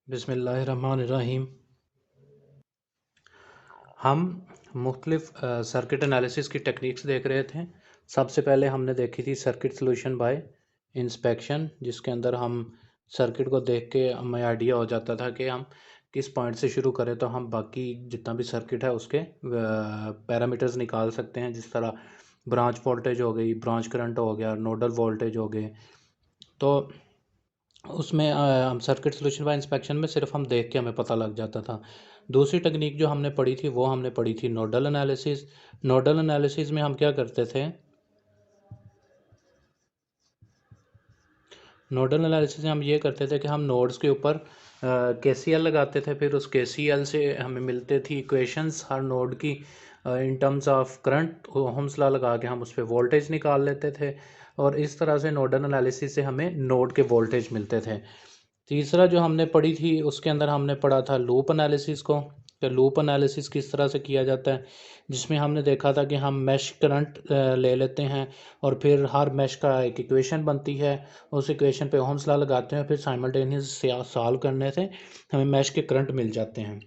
बिस्मिल्लाहिर्रहमानिर्रहीम। हम मुख्तलिफ सर्किट एनालिसिस की टेक्निक्स देख रहे थे। सबसे पहले हमने देखी थी सर्किट सॉल्यूशन बाय इंस्पेक्शन, जिसके अंदर हम सर्किट को देख के हमें आइडिया हो जाता था कि हम किस पॉइंट से शुरू करें तो हम बाकी जितना भी सर्किट है उसके पैरामीटर्स निकाल सकते हैं। जिस तरह ब्रांच वोल्टेज हो गई, ब्रांच करंट हो गया, नोडल वोल्टेज हो गए। तो उसमें हम सर्किट सॉल्यूशन बाय इंस्पेक्शन में सिर्फ हम देख के हमें पता लग जाता था। दूसरी टेक्निक जो हमने पढ़ी थी वो हमने पढ़ी थी नोडल एनालिसिस। नोडल एनालिसिस में हम क्या करते थे, नोडल एनालिसिस में हम ये करते थे कि हम नोड्स के ऊपर KCL लगाते थे। फिर उस KCL से हमें मिलते थी इक्वेशंस हर नोड की in terms of current. Ohm's law लगा के हम उस पर वोल्टेज निकाल लेते थे और इस तरह से नोडल एनालिसिस से हमें नोड के वोल्टेज मिलते थे। तीसरा जो हमने पढ़ी थी उसके अंदर हमने पढ़ा था लूप एनालिसिस को, कि लूप एनालिसिस किस तरह से किया जाता है, जिसमें हमने देखा था कि हम मैश करंट ले लेते हैं और फिर हर मैश का एक इक्वेशन बनती है। उस इक्वेशन पे ओहम्स लॉ लगाते हैं, फिर साइमल्टेनियस सॉल्व करने से हमें मैश के करंट मिल जाते हैं।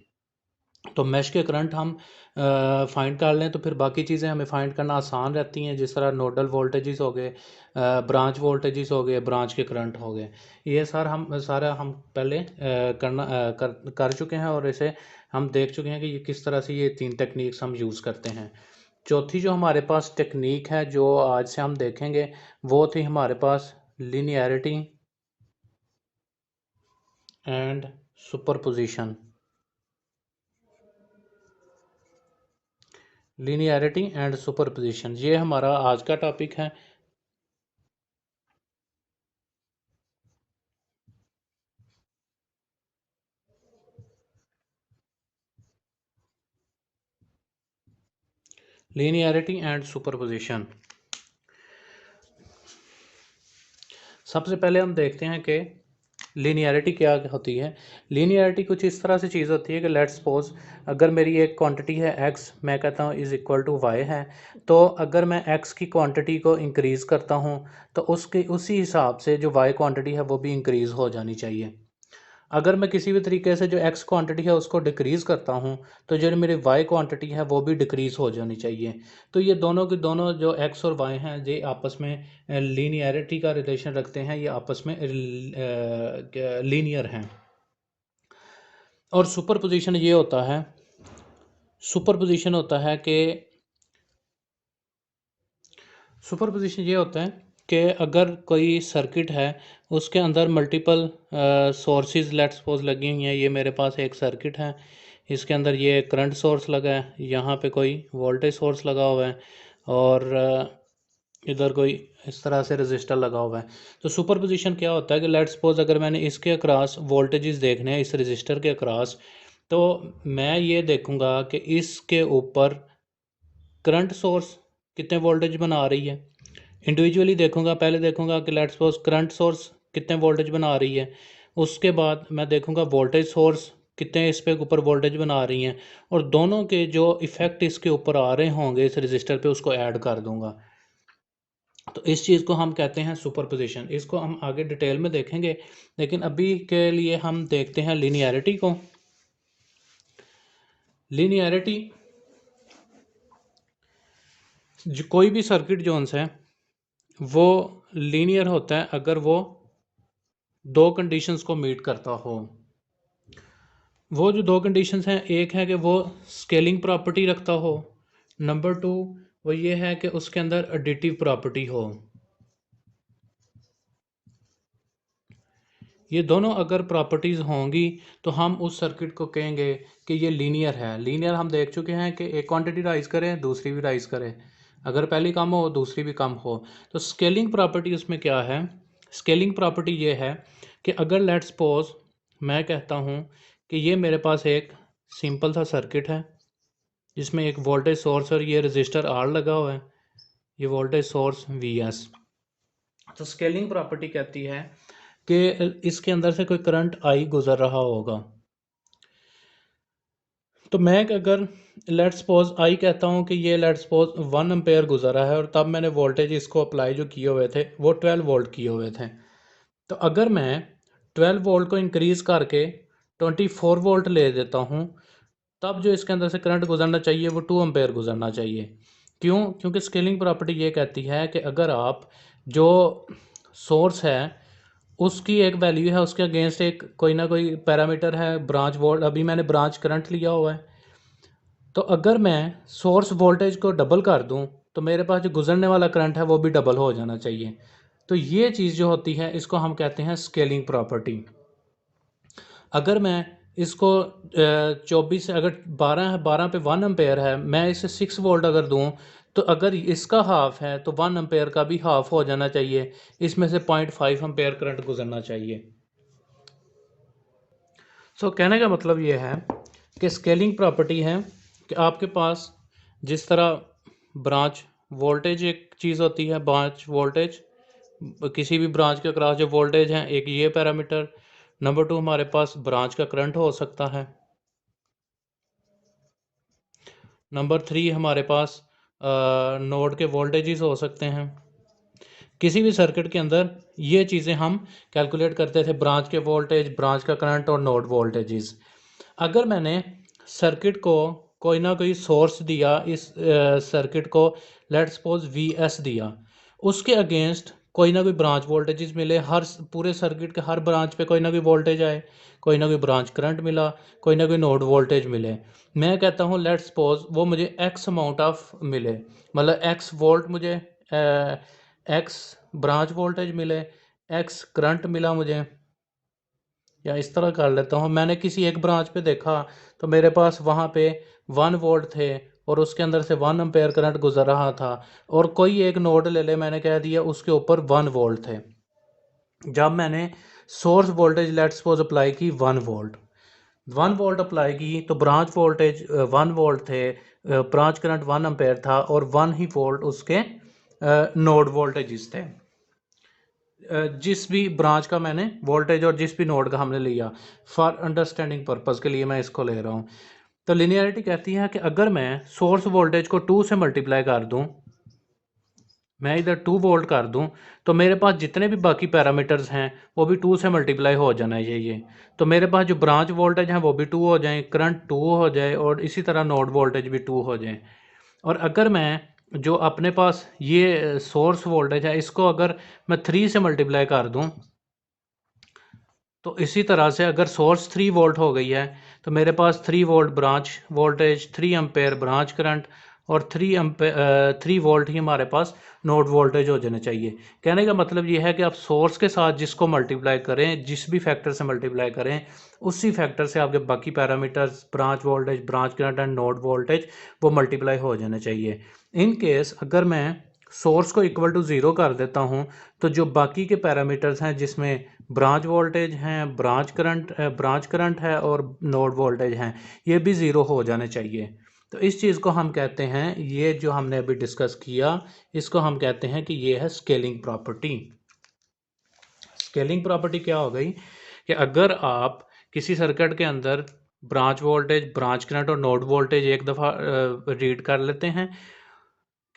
तो मैश के करंट हम फाइंड कर लें तो फिर बाकी चीज़ें हमें फाइंड करना आसान रहती हैं। जिस तरह नोडल वोल्टेजेस हो गए, ब्रांच वोल्टेजेस हो गए, ब्रांच के करंट हो गए। ये सारा हम पहले कर चुके हैं और इसे हम देख चुके हैं कि ये किस तरह से ये तीन टेक्निक्स हम यूज़ करते हैं। चौथी जो हमारे पास टेक्निक है जो आज से हम देखेंगे वो थी हमारे पास linearity and superposition. Linearity and superposition ये हमारा आज का टॉपिक है। Linearity and superposition. सबसे पहले हम देखते हैं कि लीनियरिटी क्या होती है। लीनियरिटी कुछ इस तरह से चीज़ होती है कि लेट्स सपोज अगर मेरी एक क्वांटिटी है x, मैं कहता हूँ इज़ इक्वल टू y है। तो अगर मैं x की क्वांटिटी को इंक्रीज़ करता हूँ तो उसके उसी हिसाब से जो y क्वांटिटी है वो भी इंक्रीज़ हो जानी चाहिए। अगर मैं किसी भी तरीके से जो x क्वांटिटी है उसको डिक्रीज़ करता हूँ तो जो मेरी y क्वांटिटी है वो भी डिक्रीज़ हो जानी चाहिए। तो ये दोनों के दोनों जो x और y हैं ये आपस में लीनियरिटी का रिलेशन रखते हैं, ये आपस में लीनियर हैं। और सुपरपोजिशन ये होता है, सुपरपोजिशन होता है कि सुपरपोजिशन ये होता है कि अगर कोई सर्किट है उसके अंदर मल्टीपल सोर्सेज लेट्स सपोज लगी हुई हैं। ये मेरे पास एक सर्किट है, इसके अंदर ये करंट सोर्स लगा है, यहाँ पे कोई वोल्टेज सोर्स लगा हुआ है और इधर कोई इस तरह से रजिस्टर लगा हुआ है। तो सुपरपोजिशन क्या होता है कि लेट्स सपोज अगर मैंने इसके अक्रॉस वोल्टेजेस देखने हैं इस रजिस्टर के अक्रॉस, तो मैं ये देखूंगा कि इसके ऊपर करंट सोर्स कितने वोल्टेज बना रही है। इंडिविजुअली देखूंगा, पहले देखूंगा कि लेट्स सपोज करंट सोर्स कितने वोल्टेज बना रही है। उसके बाद मैं देखूंगा वोल्टेज सोर्स कितने इस पे ऊपर वोल्टेज बना रही हैं और दोनों के जो इफ़ेक्ट इसके ऊपर आ रहे होंगे इस रजिस्टर पे उसको ऐड कर दूंगा। तो इस चीज़ को हम कहते हैं सुपरपोजिशन। इसको हम आगे डिटेल में देखेंगे, लेकिन अभी के लिए हम देखते हैं लीनियरिटी को। लीनियरिटी, जो कोई भी सर्किट जोन्स है वो लीनियर होता है अगर वो दो कंडीशंस को मीट करता हो। वो जो दो कंडीशंस हैं, एक है कि वो स्केलिंग प्रॉपर्टी रखता हो, नंबर टू वो ये है कि उसके अंदर एडिटिव प्रॉपर्टी हो। ये दोनों अगर प्रॉपर्टीज़ होंगी तो हम उस सर्किट को कहेंगे कि ये लीनियर है। लीनियर हम देख चुके हैं कि एक क्वांटिटी राइज करे दूसरी भी राइज करे, अगर पहली कम हो दूसरी भी कम हो। तो स्केलिंग प्रॉपर्टी उसमें क्या है, स्केलिंग प्रॉपर्टी ये है कि अगर लेट्स सपोज मैं कहता हूँ कि ये मेरे पास एक सिंपल सा सर्किट है जिसमें एक वोल्टेज सोर्स और ये रजिस्टर आर लगा हुआ है, ये वोल्टेज सोर्स वी एस। तो स्केलिंग प्रॉपर्टी कहती है कि इसके अंदर से कोई करंट आई गुजर रहा होगा। तो मैं अगर लेट्स सपोज आई कहता हूँ कि ये लेट्स सपोज 1 एम्पेयर गुजरा है और तब मैंने वोल्टेज इसको अप्लाई जो किए हुए थे वो 12 वोल्ट किए हुए थे। तो अगर मैं 12 वोल्ट को इंक्रीज़ करके 24 वोल्ट ले देता हूँ, तब जो इसके अंदर से करंट गुजरना चाहिए वो 2 एम्पेयर गुजरना चाहिए। क्यों? क्योंकि स्केलिंग प्रॉपर्टी ये कहती है कि अगर आप जो सोर्स है उसकी एक वैल्यू है, उसके अगेंस्ट एक कोई ना कोई पैरामीटर है, ब्रांच वोल्ट, अभी मैंने ब्रांच करंट लिया हुआ है, तो अगर मैं सोर्स वोल्टेज को डबल कर दूं तो मेरे पास जो गुजरने वाला करंट है वो भी डबल हो जाना चाहिए। तो ये चीज़ जो होती है इसको हम कहते हैं स्केलिंग प्रॉपर्टी। अगर मैं इसको 24 से, अगर 12 है, 12 पे 1 एम्पेयर है, मैं इसे 6 वोल्ट अगर दूं तो अगर इसका हाफ है तो 1 एम्पेयर का भी हाफ हो जाना चाहिए, इसमें से 0.5 एम्पेयर करंट गुजरना चाहिए। सो कहने का मतलब ये है कि स्केलिंग प्रॉपर्टी है कि आपके पास जिस तरह ब्रांच वोल्टेज एक चीज़ होती है, ब्रांच वोल्टेज, किसी भी ब्रांच के अक्रॉस जो वोल्टेज है, एक ये पैरामीटर। नंबर 2 हमारे पास ब्रांच का करंट हो सकता है। नंबर 3 हमारे पास नोड के वोल्टेजेस हो सकते हैं। किसी भी सर्किट के अंदर ये चीज़ें हम कैलकुलेट करते थे, ब्रांच के वोल्टेज, ब्रांच का करंट और नोड वोल्टेजेस। अगर मैंने सर्किट को कोई ना कोई सोर्स दिया, इस सर्किट को लेट सपोज VS दिया, उसके अगेंस्ट कोई ना कोई ब्रांच वोल्टेजेस मिले, हर पूरे सर्किट के हर ब्रांच पे कोई ना कोई वोल्टेज आए, कोई ना कोई ब्रांच करंट मिला, कोई ना कोई नोड वोल्टेज मिले। मैं कहता हूँ लेट सपोज वो मुझे एक्स अमाउंट ऑफ मिले, मतलब एक्स वोल्ट मुझे, एक्स ब्रांच वोल्टेज मिले, एक्स करंट मिला मुझे, या इस तरह कर लेता हूँ। मैंने किसी एक ब्रांच पे देखा तो मेरे पास वहाँ पे 1 वोल्ट थे और उसके अंदर से 1 एम्पेयर करंट गुजर रहा था, और कोई एक नोड ले ले, मैंने कह दिया उसके ऊपर 1 वोल्ट थे। जब मैंने source voltage let's suppose apply की 1 वोल्ट अप्लाई की तो ब्रांच वोल्टेज 1 वोल्ट थे, ब्रांच करंट 1 एम्पेयर था और 1 ही वोल्ट उसके नोड वोल्टेजेस थे। जिस भी ब्रांच का मैंने वोल्टेज और जिस भी नोड का हमने लिया, फॉर अंडरस्टैंडिंग पर्पस के लिए मैं इसको ले रहा हूँ। तो लिनियरिटी कहती है कि अगर मैं सोर्स वोल्टेज को 2 से मल्टीप्लाई कर दूं, मैं इधर 2 वोल्ट कर दूं, तो मेरे पास जितने भी बाकी पैरामीटर्स हैं वो भी 2 से मल्टीप्लाई हो जाना चाहिए। तो मेरे पास जो ब्रांच वोल्टेज हैं वो भी 2 हो जाएं, करंट 2 हो जाए और इसी तरह नोड वोल्टेज भी 2 हो जाएं। और अगर मैं जो अपने पास ये सोर्स वोल्टेज है इसको अगर मैं 3 से मल्टीप्लाई कर दूं, तो इसी तरह से अगर सोर्स 3 वोल्ट हो गई है तो मेरे पास 3 volt branch voltage, 3 ampere branch current और 3 वोल्ट ही हमारे पास नोड वोल्टेज हो जाने चाहिए। कहने का मतलब ये है कि आप सोर्स के साथ जिसको मल्टीप्लाई करें, जिस भी फैक्टर से मल्टीप्लाई करें, उसी फैक्टर से आपके बाकी parameters, branch voltage, branch current and node voltage, वो मल्टीप्लाई हो जाने चाहिए। इन केस अगर मैं सोर्स को इक्वल टू 0 कर देता हूँ तो जो बाकी के पैरामीटर्स हैं जिसमें ब्रांच वोल्टेज हैं, ब्रांच करंट है और नोड वोल्टेज हैं, ये भी 0 हो जाने चाहिए। तो इस चीज़ को हम कहते हैं, ये जो हमने अभी डिस्कस किया, इसको हम कहते हैं कि ये है स्केलिंग प्रॉपर्टी। स्केलिंग प्रॉपर्टी क्या हो गई कि अगर आप किसी सर्किट के अंदर ब्रांच वोल्टेज, ब्रांच करंट और नोड वोल्टेज एक दफ़ा रीड कर लेते हैं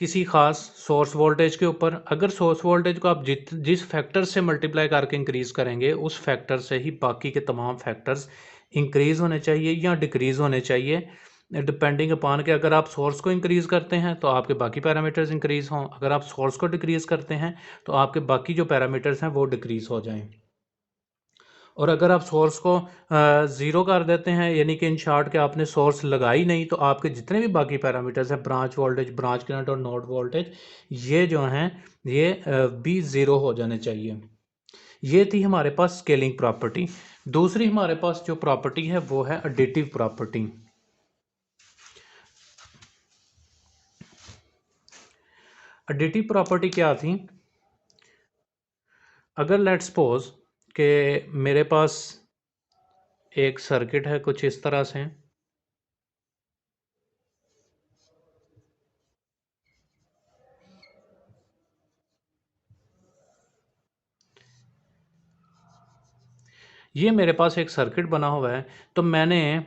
किसी खास सोर्स वोल्टेज के ऊपर, अगर सोर्स वोल्टेज को आप जिस फैक्टर से मल्टीप्लाई करके इंक्रीज़ करेंगे उस फैक्टर से ही बाकी के तमाम फैक्टर्स इंक्रीज़ होने चाहिए या डिक्रीज़ होने चाहिए, डिपेंडिंग अपॉन कि अगर आप सोर्स को इंक्रीज़ करते हैं तो आपके बाकी पैरामीटर्स इंक्रीज़ हों, अगर आप सोर्स को डिक्रीज़ करते हैं तो आपके बाकी जो पैरामीटर्स हैं वो डिक्रीज़ हो जाएं। और अगर आप सोर्स को 0 कर देते हैं, यानी कि इन शॉर्ट के आपने सोर्स लगाई नहीं, तो आपके जितने भी बाकी पैरामीटर्स हैं, ब्रांच वोल्टेज, ब्रांच करंट और नोड वोल्टेज, ये जो हैं ये भी 0 हो जाने चाहिए। ये थी हमारे पास स्केलिंग प्रॉपर्टी। दूसरी हमारे पास जो प्रॉपर्टी है वो है एडिटिव प्रॉपर्टी। एडिटिव प्रॉपर्टी क्या थी? अगर लेट सपोज कि मेरे पास एक सर्किट है कुछ इस तरह से, ये मेरे पास एक सर्किट बना हुआ है, तो मैंने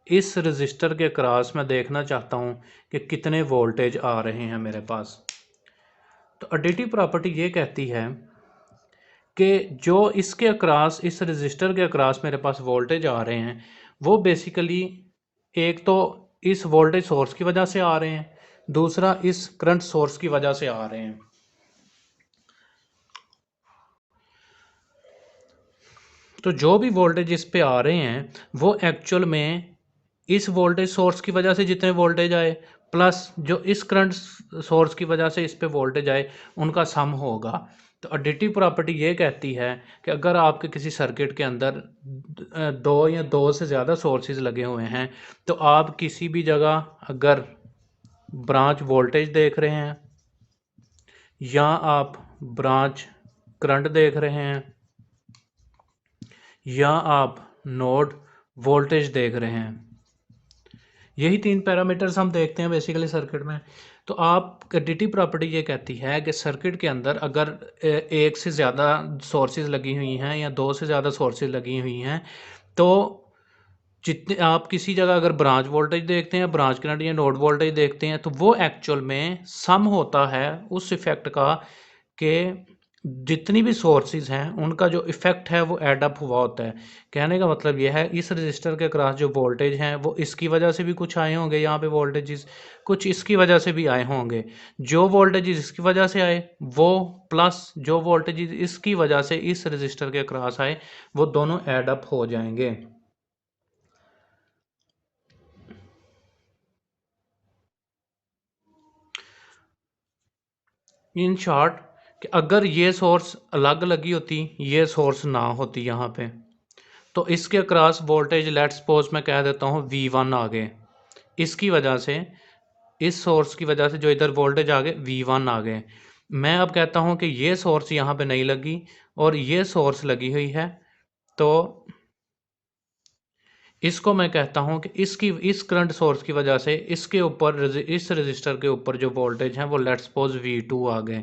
इस रजिस्टर के क्रॉस में देखना चाहता हूँ कि कितने वोल्टेज आ रहे हैं मेरे पास। तो एडिटिव प्रॉपर्टी ये कहती है कि जो इसके अक्रॉस, इस रजिस्टर के अक्रॉस मेरे पास वोल्टेज आ रहे हैं, वो बेसिकली एक तो इस वोल्टेज सोर्स की वजह से आ रहे हैं, दूसरा इस करंट सोर्स की वजह से आ रहे हैं। तो जो भी वोल्टेज इस पे आ रहे हैं वो एक्चुअल में इस वोल्टेज सोर्स की वजह से जितने वोल्टेज आए प्लस जो इस करंट सोर्स की वजह से इस पे वोल्टेज आए, उनका सम होगा। तो एडिटिव प्रॉपर्टी ये कहती है कि अगर आपके किसी सर्किट के अंदर दो या दो से ज़्यादा सोर्सेज लगे हुए हैं, तो आप किसी भी जगह अगर ब्रांच वोल्टेज देख रहे हैं या आप ब्रांच करंट देख रहे हैं या आप नोड वोल्टेज देख रहे हैं, यही तीन पैरामीटर्स हम देखते हैं बेसिकली सर्किट में। तो आप एडिटिव प्रॉपर्टी ये कहती है कि सर्किट के अंदर अगर एक से ज़्यादा सोर्सेज लगी हुई हैं या दो से ज़्यादा सोर्सेज लगी हुई हैं, तो जितने आप किसी जगह अगर ब्रांच वोल्टेज देखते हैं, ब्रांच करंट या नोड वोल्टेज देखते हैं, तो वो एक्चुअल में सम होता है उस इफेक्ट का कि जितनी भी सोर्सेज हैं उनका जो इफेक्ट है वो एड अप हुआ होता है। कहने का मतलब यह है इस रजिस्टर के क्रॉस जो वोल्टेज हैं वो इसकी वजह से भी कुछ आए होंगे, यहाँ पे वोल्टेजेस कुछ इसकी वजह से भी आए होंगे। जो वोल्टेजेस इसकी वजह से आए वो प्लस जो वोल्टेजेस इसकी वजह से इस रजिस्टर के क्रॉस आए, वो दोनों एड अप हो जाएंगे। इन शॉर्ट कि अगर ये सोर्स अलग लगी होती, ये सोर्स ना होती यहाँ पे, तो इसके अक्रॉस वोल्टेज लेट सपोज मैं कह देता हूँ V1 आ गए, इसकी वजह से इस सोर्स की वजह से जो इधर वोल्टेज आ गए V1 आ गए। मैं अब कहता हूँ कि ये सोर्स यहाँ पे नहीं लगी और ये सोर्स लगी हुई है, तो इसको मैं कहता हूँ कि इस करंट सोर्स की वजह से इसके ऊपर इस रजिस्टर के ऊपर जो वोल्टेज है वो लेट सपोज V2 आ गए।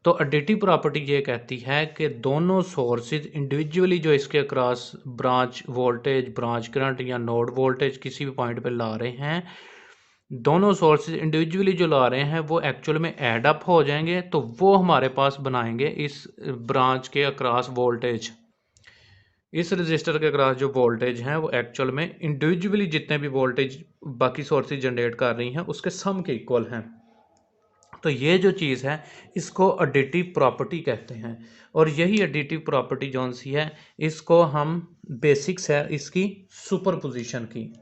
तो एडिटिव प्रॉपर्टी ये कहती है कि दोनों सोर्सेज इंडिविजुअली जो इसके across branch voltage, branch current या नोड वोल्टेज किसी भी पॉइंट पे ला रहे हैं, दोनों सोर्सेज इंडिविजुअली जो ला रहे हैं वो एक्चुअल में ऐड अप हो जाएंगे, तो वो हमारे पास बनाएंगे इस ब्रांच के अक्रॉस वोल्टेज। इस रजिस्टर के अक्रॉस जो वोल्टेज हैं वो एक्चुअल में इंडिविजुअली जितने भी वोल्टेज बाकी सोर्सेज जनरेट कर रही हैं उसके सम के इक्वल हैं। तो ये जो चीज़ है इसको एडिटिव प्रॉपर्टी कहते हैं, और यही एडिटिव प्रॉपर्टी जौन सी है इसको हम बेसिक्स है इसकी सुपरपोजिशन की।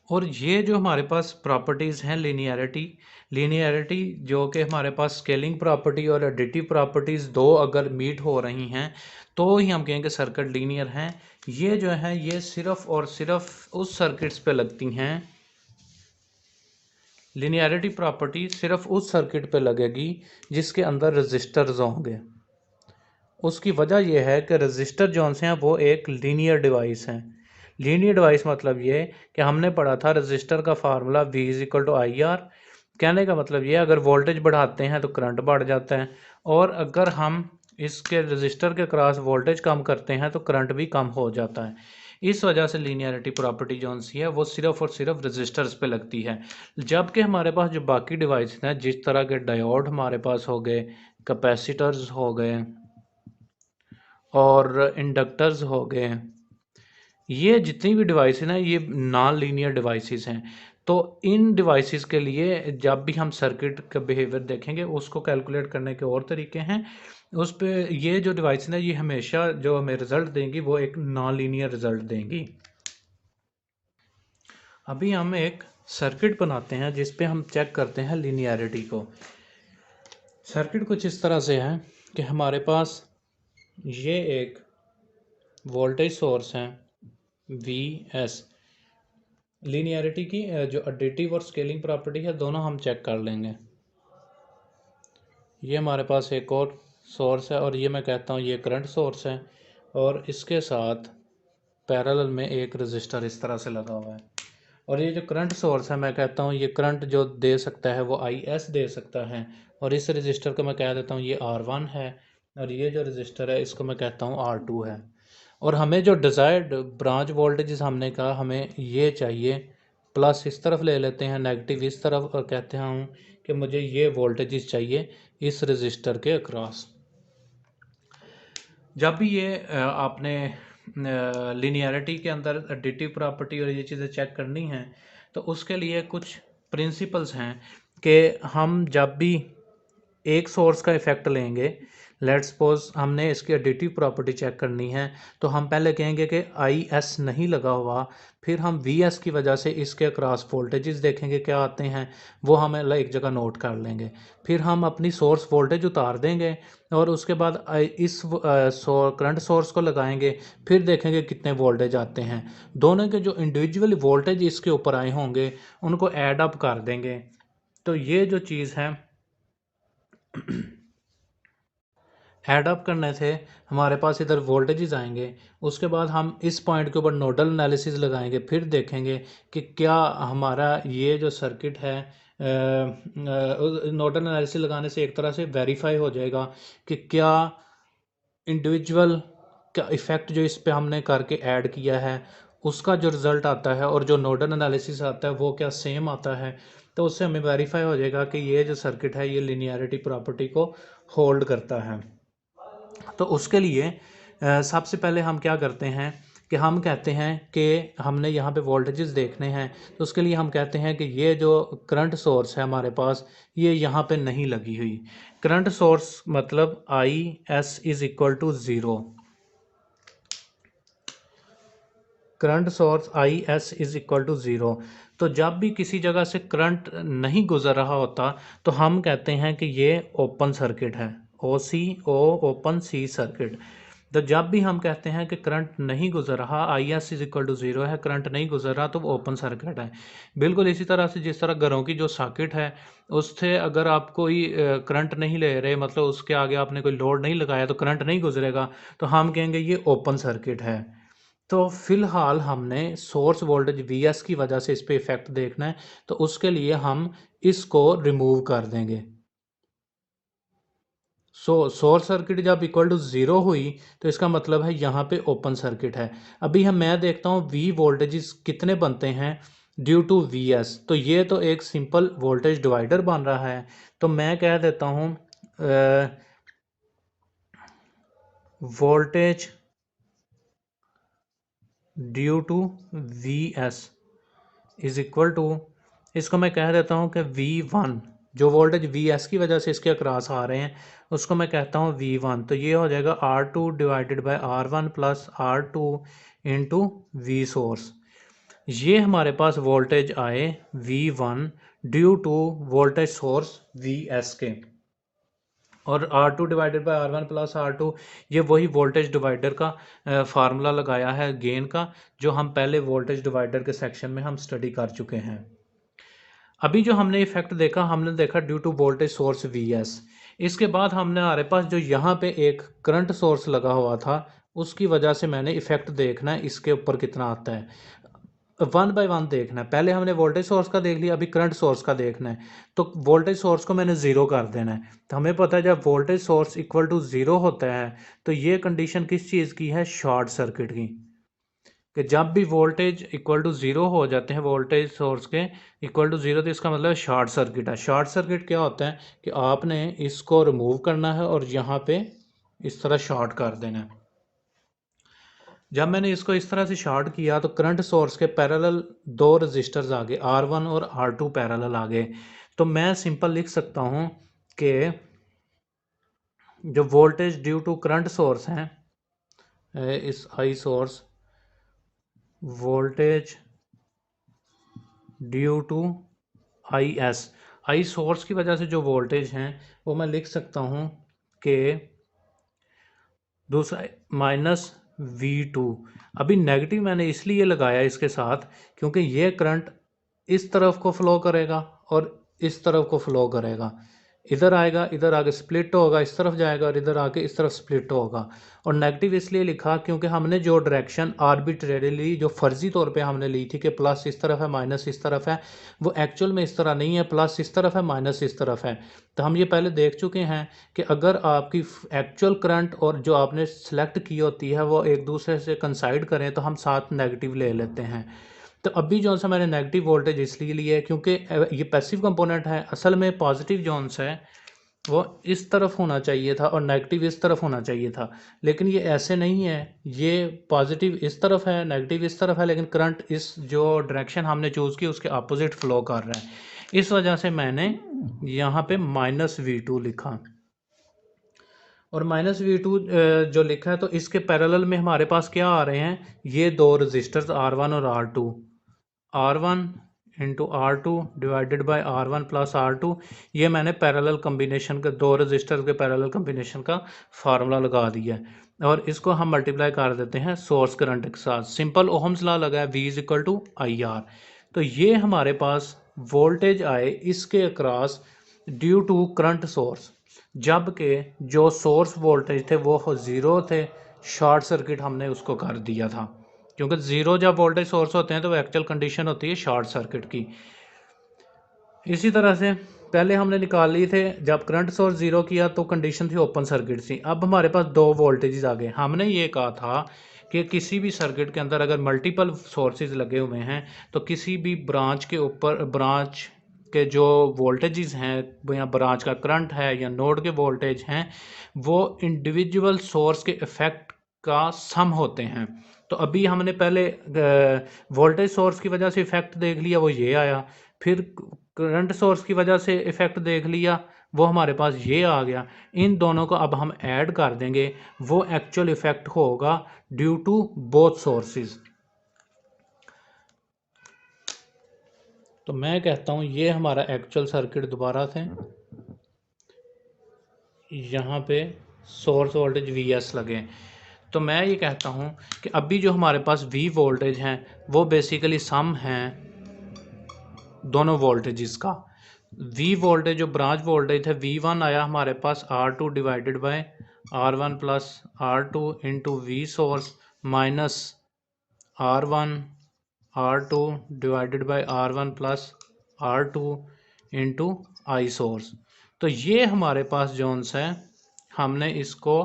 और ये जो हमारे पास प्रॉपर्टीज़ हैं लीनियरिटी जो कि हमारे पास स्केलिंग प्रॉपर्टी और एडिटिव प्रॉपर्टीज़ दो अगर मीट हो रही हैं तो ही हम कहेंगे सर्किट लीनियर हैं। ये जो है ये सिर्फ और सिर्फ उस सर्किट्स पे लगती हैं, लीनियरिटी प्रॉपर्टी सिर्फ उस सर्किट पे लगेगी जिसके अंदर रजिस्टर्स होंगे। उसकी वजह यह है कि रजिस्टर जौन से हैं वो एक लीनियर डिवाइस हैं। लीनियर डिवाइस मतलब ये कि हमने पढ़ा था रजिस्टर का फार्मूला V = IR। कहने का मतलब ये अगर वोल्टेज बढ़ाते हैं तो करंट बढ़ जाता है, और अगर हम इसके रजिस्टर के क्रॉस वोल्टेज कम करते हैं तो करंट भी कम हो जाता है। इस वजह से लीनियरिटी प्रॉपर्टी जौन सी है वो सिर्फ और सिर्फ रजिस्टर्स पे लगती है। जबकि हमारे पास जो बाकी डिवाइस हैं जिस तरह के डायोड हमारे पास हो गए, कैपेसिटर्स हो गए और इंडक्टर्स हो गए, ये जितनी भी डिवाइस ना ये नॉन लीनियर डिवाइसेस हैं। तो इन डिवाइसेस के लिए जब भी हम सर्किट का बिहेवियर देखेंगे उसको कैलकुलेट करने के और तरीके हैं। उस पे ये जो डिवाइस ना ये हमेशा जो हमें रिजल्ट देंगी वो एक नॉन लीनियर रिजल्ट देंगी। अभी हम एक सर्किट बनाते हैं जिस पे हम चेक करते हैं लीनियरिटी को। सर्किट कुछ इस तरह से है कि हमारे पास ये एक वोल्टेज सोर्स है VS। लीनियरिटी की जो एडिटिव और स्केलिंग प्रॉपर्टी है दोनों हम चेक कर लेंगे। ये हमारे पास एक और सोर्स है और ये मैं कहता हूँ ये करंट सोर्स है, और इसके साथ पैरेलल में एक रजिस्टर इस तरह से लगा हुआ है। और ये जो करंट सोर्स है मैं कहता हूँ ये करंट जो दे सकता है वो IS दे सकता है, और इस रजिस्टर को मैं कह देता हूँ ये R1 है, और ये जो रजिस्टर है इसको मैं कहता हूँ R2 है। और हमें जो डिज़ायर्ड ब्रांच वोल्टेज हमने कहा हमें ये चाहिए प्लस इस तरफ ले लेते हैं, नेगेटिव इस तरफ, और कहते हैं कि मुझे ये वोल्टेजेस चाहिए इस रजिस्टर के अक्रॉस। जब भी ये आपने लिनियरिटी के अंदर एडिटिव प्रॉपर्टी और ये चीज़ें चेक करनी हैं तो उसके लिए कुछ प्रिंसिपल्स हैं कि हम जब भी एक सोर्स का इफ़ेक्ट लेंगे, लेट्स सपोज हमने इसकी एडिटिव प्रॉपर्टी चेक करनी है, तो हम पहले कहेंगे कि आई एस नहीं लगा हुआ, फिर हम वी एस की वजह से इसके अक्रॉस वोल्टेजेस देखेंगे क्या आते हैं, वो हम एक जगह नोट कर लेंगे। फिर हम अपनी सोर्स वोल्टेज उतार देंगे और उसके बाद इस करंट सोर्स को लगाएंगे, फिर देखेंगे कितने वोल्टेज आते हैं। दोनों के जो इंडिविजुअल वोल्टेज इसके ऊपर आए होंगे उनको ऐड अप कर देंगे। तो ये जो चीज़ है ऐड अप करने से हमारे पास इधर वोल्टेजेस आएंगे। उसके बाद हम इस पॉइंट के ऊपर नोडल एनालिसिस लगाएंगे, फिर देखेंगे कि क्या हमारा ये जो सर्किट है, नोडल एनालिसिस लगाने से एक तरह से वेरीफाई हो जाएगा कि क्या इंडिविजुअल का इफ़ेक्ट जो इस पे हमने करके ऐड किया है उसका जो रिज़ल्ट आता है और जो नोडल एनालिसिस आता है वो क्या सेम आता है। तो उससे हमें वेरीफाई हो जाएगा कि ये जो सर्किट है ये लिनियरिटी प्रॉपर्टी को होल्ड करता है। तो उसके लिए सबसे पहले हम क्या करते हैं कि हम कहते हैं कि हमने यहाँ पे वोल्टेजेस देखने हैं, तो उसके लिए हम कहते हैं कि ये जो करंट सोर्स है हमारे पास ये यहाँ पे नहीं लगी हुई। करंट सोर्स मतलब I S is equal to zero. Current source I S is equal to zero. तो जब भी किसी जगह से करंट नहीं गुजर रहा होता तो हम कहते हैं कि ये ओपन सर्किट है, ओ सी ओ ओपन सी सर्किट। तो जब भी हम कहते हैं कि करंट नहीं गुजर रहा, I S is equal to zero है, करंट नहीं गुजर रहा, तो वो ओपन सर्किट है। बिल्कुल इसी तरह से जिस तरह घरों की जो सर्किट है उससे अगर आप कोई करंट नहीं ले रहे, मतलब उसके आगे आपने कोई लोड नहीं लगाया तो करंट नहीं गुजरेगा, तो हम कहेंगे ये ओपन सर्किट है। तो फिलहाल हमने सोर्स वोल्टेज वी एस की वजह से इस पर इफेक्ट देखना है, तो उसके लिए हम इसको रिमूव कर देंगे। सोर्स सर्किट जब इक्वल टू ज़ीरो हुई तो इसका मतलब है यहाँ पे ओपन सर्किट है। अभी मैं देखता हूँ वी वोल्टेजेस कितने बनते हैं ड्यू टू वी एस। तो ये तो एक सिंपल वोल्टेज डिवाइडर बन रहा है, तो मैं कह देता हूँ voltage due to V S is equal to, इसको मैं कह देता हूँ कि V1, जो वोल्टेज VS की वजह से इसके अक्रॉस आ रहे हैं उसको मैं कहता हूँ V1। तो ये हो जाएगा R2 divided by R1 plus R2 into V source. ये हमारे पास वोल्टेज आए V1 due to voltage source VS के, और R2 divided by R1 plus R2 ये वही वोल्टेज डिवाइडर का फार्मूला लगाया है गेन का, जो हम पहले वोल्टेज डिवाइडर के सेक्शन में हम स्टडी कर चुके हैं। अभी जो हमने इफेक्ट देखा, हमने देखा due to voltage source VS। इसके बाद हमने हमारे पास जो यहाँ पे एक करंट सोर्स लगा हुआ था उसकी वजह से मैंने इफेक्ट देखना है इसके ऊपर कितना आता है, वन बाय वन देखना है। पहले हमने वोल्टेज सोर्स का देख लिया, अभी करंट सोर्स का देखना है। तो वोल्टेज सोर्स को मैंने ज़ीरो कर देना है। तो हमें पता है जब voltage source equal to zero होता है तो ये कंडीशन किस चीज़ की है, शॉर्ट सर्किट की। कि जब भी वोल्टेज इक्वल टू ज़ीरो हो जाते हैं वोल्टेज सोर्स के इक्वल टू ज़ीरो, तो इसका मतलब शॉर्ट सर्किट है। शॉर्ट सर्किट क्या होता है कि आपने इसको रिमूव करना है और यहाँ पे इस तरह शॉर्ट कर देना है। जब मैंने इसको इस तरह से शॉर्ट किया तो करंट सोर्स के पैरेलल दो रजिस्टर्स आ गए, R1 और R2 पैरेलल आ गए। तो मैं सिंपल लिख सकता हूँ कि जो voltage due to current source हैं, इस I source voltage due to I S, I source की वजह से जो वोल्टेज हैं वो मैं लिख सकता हूँ कि दूसरा माइनस V2। अभी नेगेटिव मैंने इसलिए लगाया इसके साथ क्योंकि ये करंट इस तरफ को फ्लो करेगा और इस तरफ को फ्लो करेगा, इधर आएगा, इधर आगे स्प्लिट होगा, इस तरफ जाएगा और इधर आके इस तरफ स्प्लिट होगा। और नेगेटिव इसलिए लिखा क्योंकि हमने जो डायरेक्शन आर्बिट्रेरीली जो फर्जी तौर पे हमने ली थी कि प्लस इस तरफ है माइनस इस तरफ है, वो एक्चुअल में इस तरह नहीं है, प्लस इस तरफ है माइनस इस तरफ है। तो हम ये पहले देख चुके हैं कि अगर आपकी एक्चुअल करंट और जो आपने सेलेक्ट की होती है वो एक दूसरे से कंसाइड करें तो हम साथ नेगेटिव ले लेते हैं। तो अभी जो सा मैंने नेगेटिव वोल्टेज इसलिए लिया है क्योंकि ये पैसिव कंपोनेंट है, असल में पॉजिटिव जो है वो इस तरफ होना चाहिए था और नेगेटिव इस तरफ होना चाहिए था, लेकिन ये ऐसे नहीं है। ये पॉजिटिव इस तरफ है, नेगेटिव इस तरफ है, लेकिन करंट इस जो डायरेक्शन हमने चूज़ की उसके अपोजिट फ्लो कर रहा है। इस वजह से मैंने यहाँ पे -V2 लिखा, और -V2 जो लिखा है तो इसके पैरेलल में हमारे पास क्या आ रहे हैं, ये दो रजिस्टर्स R1 और R2, R1 into R2 divided by R1 plus R2। ये मैंने पैरेलल कम्बिनेशन का, दो रजिस्टर के पैरेलल कम्बिनेशन का फार्मूला लगा दिया है, और इसको हम मल्टीप्लाई कर देते हैं सोर्स करंट के साथ। सिंपल ओहम्स लॉ लगा है, V is equal to IR। तो ये हमारे पास वोल्टेज आए इसके across due to current source, जबकि जो सोर्स वोल्टेज थे वो ज़ीरो थे, शॉर्ट सर्किट हमने उसको कर दिया था, क्योंकि ज़ीरो जब वोल्टेज सोर्स होते हैं तो वो एक्चुअल कंडीशन होती है शॉर्ट सर्किट की। इसी तरह से पहले हमने निकाल लिए थे, जब करंट सोर्स ज़ीरो किया तो कंडीशन थी ओपन सर्किट थी। अब हमारे पास दो वोल्टेजेस आ गए। हमने ये कहा था कि किसी भी सर्किट के अंदर अगर मल्टीपल सोर्सेज लगे हुए हैं तो किसी भी ब्रांच के ऊपर, ब्रांच के जो वोल्टेजेस हैं या ब्रांच का करंट है या नोड के वोल्टेज हैं, वो इंडिविजुअल सोर्स के इफ़ेक्ट का सम होते हैं। तो अभी हमने पहले वोल्टेज सोर्स की वजह से इफ़ेक्ट देख लिया, वो ये आया। फिर करंट सोर्स की वजह से इफ़ेक्ट देख लिया, वो हमारे पास ये आ गया। इन दोनों को अब हम ऐड कर देंगे, वो एक्चुअल इफ़ेक्ट होगा ड्यू टू बोथ सोर्सेज। तो मैं कहता हूँ ये हमारा एक्चुअल सर्किट दोबारा से, यहाँ पे सोर्स वोल्टेज VS लगे। तो मैं ये कहता हूँ कि अभी जो हमारे पास V वोल्टेज हैं वो बेसिकली सम हैं दोनों वोल्टेजेस का। V वोल्टेज जो ब्रांच वोल्टेज है V1 आया हमारे पास R2 divided by R1 plus R2 into V source minus R1 R2 divided by R1 plus R2 into I source. तो ये हमारे पास जोन्स है, हमने इसको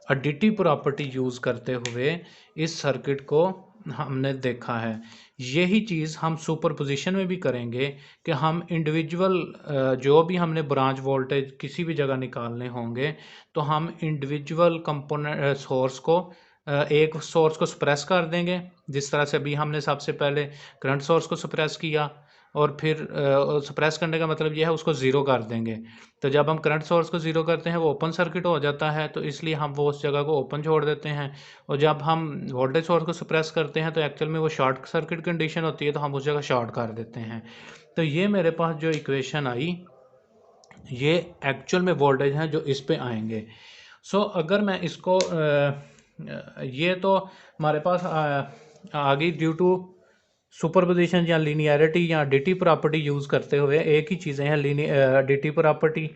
एडिटिव प्रॉपर्टी यूज़ करते हुए इस सर्किट को हमने देखा है। यही चीज़ हम सुपरपोजिशन में भी करेंगे कि हम इंडिविजुअल जो भी हमने ब्रांच वोल्टेज किसी भी जगह निकालने होंगे तो हम इंडिविजुअल कंपोनेंट सोर्स को एक सोर्स को सप्रेस कर देंगे, जिस तरह से अभी हमने सबसे पहले करंट सोर्स को सप्रेस किया, और फिर सप्रेस करने का मतलब यह है उसको ज़ीरो कर देंगे। तो जब हम करंट सोर्स को ज़ीरो करते हैं वो ओपन सर्किट हो जाता है, तो इसलिए हम वो उस जगह को ओपन छोड़ देते हैं। और जब हम वोल्टेज सोर्स को सप्रेस करते हैं तो एक्चुअल में वो शॉर्ट सर्किट कंडीशन होती है, तो हम उस जगह शॉर्ट कर देते हैं। तो ये मेरे पास जो इक्वेशन आई, ये एक्चुअल में वोल्टेज हैं जो इस पे आएंगे। सो अगर मैं इसको ये तो हमारे पास आ गई ड्यू टू सुपरपोजिशन या लीनियरिटी या एडिटिव प्रॉपर्टी यूज़ करते हुए। एक ही चीज़ें हैं, एडिटिव प्रॉपर्टी,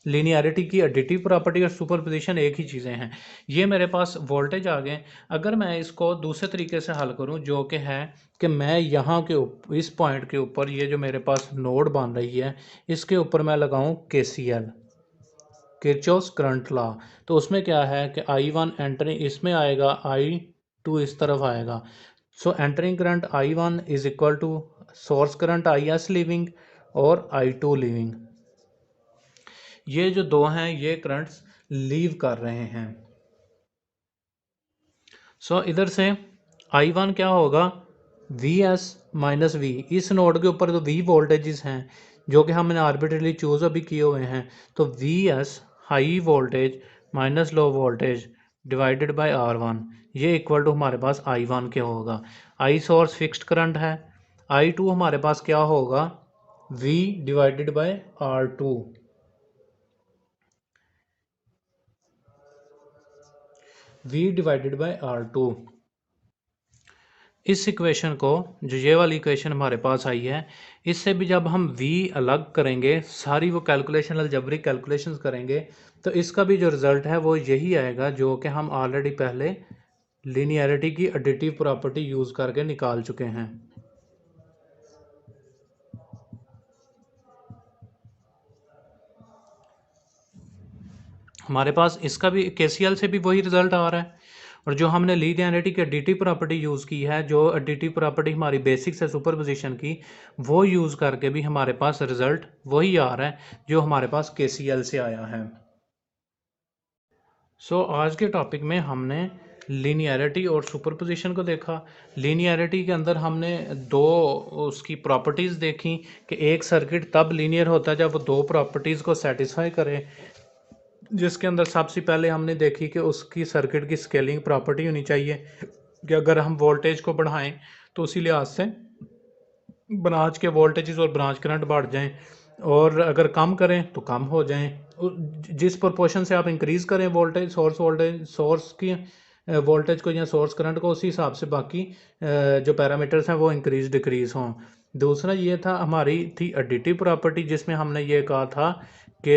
लीनियरिटी की एडिटिव प्रॉपर्टी और सुपरपोजिशन एक ही चीज़ें हैं। ये मेरे पास वोल्टेज आ गए। अगर मैं इसको दूसरे तरीके से हल करूं, जो कि है कि मैं यहाँ के इस पॉइंट के ऊपर ये जो मेरे पास नोड बन रही है इसके ऊपर मैं लगाऊं KCL, किरचॉफ्स करंट लॉ। तो उसमें क्या है कि I1 एंटरिंग इसमें आएगा, I2 इस तरफ आएगा। So entering current I1 is equal to source current IS leaving और I2 लीविंग। ये जो दो हैं ये करंट्स लीव कर रहे हैं। सो इधर से I1 क्या होगा, VS माइनस V। इस नोड के ऊपर तो V वोल्टेजेस हैं जो कि हमने आर्बिट्रेरली चूज़ अभी किए हुए हैं, तो VS high voltage minus low voltage divided by R1, ये इक्वल टू हमारे पास I1 के होगा। I सोर्स फिक्स्ड करंट है, I2 हमारे पास क्या होगा, V divided by R2। V divided by R2। इस इक्वेशन को, जो ये वाली इक्वेशन हमारे पास आई है, इससे भी जब हम V अलग करेंगे, सारी वो कैलकुलेशन अलजेब्रिक कैलकुलेशंस करेंगे, तो इसका भी जो रिज़ल्ट है वो यही आएगा जो कि हम ऑलरेडी पहले लीनियरिटी की एडिटिव प्रॉपर्टी यूज़ करके निकाल चुके हैं। हमारे पास इसका भी KCL से भी वही रिज़ल्ट आ रहा है। और जो हमने लीनियरिटी की एडिटिव प्रॉपर्टी यूज़ की है, जो एडिटिव प्रॉपर्टी हमारी बेसिक्स है सुपरपोजिशन की, वो यूज़ करके भी हमारे पास रिजल्ट वही आ रहा है जो हमारे पास KCL से आया है। आज के टॉपिक में हमने लीनियरिटी और सुपरपोजिशन को देखा। लीनियरिटी के अंदर हमने दो उसकी प्रॉपर्टीज़ देखी कि एक सर्किट तब लीनियर होता है जब वो दो प्रॉपर्टीज़ को सेटिस्फाई करे, जिसके अंदर सबसे पहले हमने देखी कि उसकी सर्किट की स्केलिंग प्रॉपर्टी होनी चाहिए कि अगर हम वोल्टेज को बढ़ाएं तो उसी लिहाज से ब्रांच के वोल्टेजेस और ब्रांच करंट बढ़ जाएं, और अगर कम करें तो कम हो जाएं। जिस प्रोपोर्शन से आप इंक्रीज़ करें वोल्टेज सोर्स की वोल्टेज को या सोर्स करंट को, उसी हिसाब से बाकी जो पैरामीटर्स हैं वो इंक्रीज डिक्रीज़ हों। दूसरा ये था हमारी थी एडिटिव प्रॉपर्टी, जिसमें हमने ये कहा था कि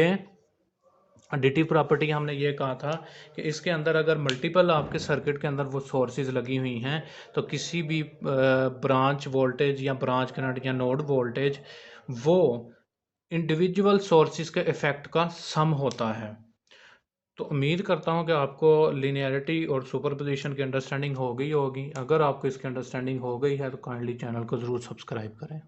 एडिटिव प्रॉपर्टी हमने ये कहा था कि इसके अंदर अगर मल्टीपल आपके सर्किट के अंदर वो सोर्सेज लगी हुई हैं तो किसी भी ब्रांच वोल्टेज या ब्रांच करंट या नोड वोल्टेज वो इंडिविजुअल सोर्सेज के इफ़ेक्ट का सम होता है। तो उम्मीद करता हूँ कि आपको लिनियरिटी और सुपरपोजिशन की अंडरस्टैंडिंग हो गई होगी। अगर आपको इसकी अंडरस्टैंडिंग हो गई है तो काइंडली चैनल को ज़रूर सब्सक्राइब करें।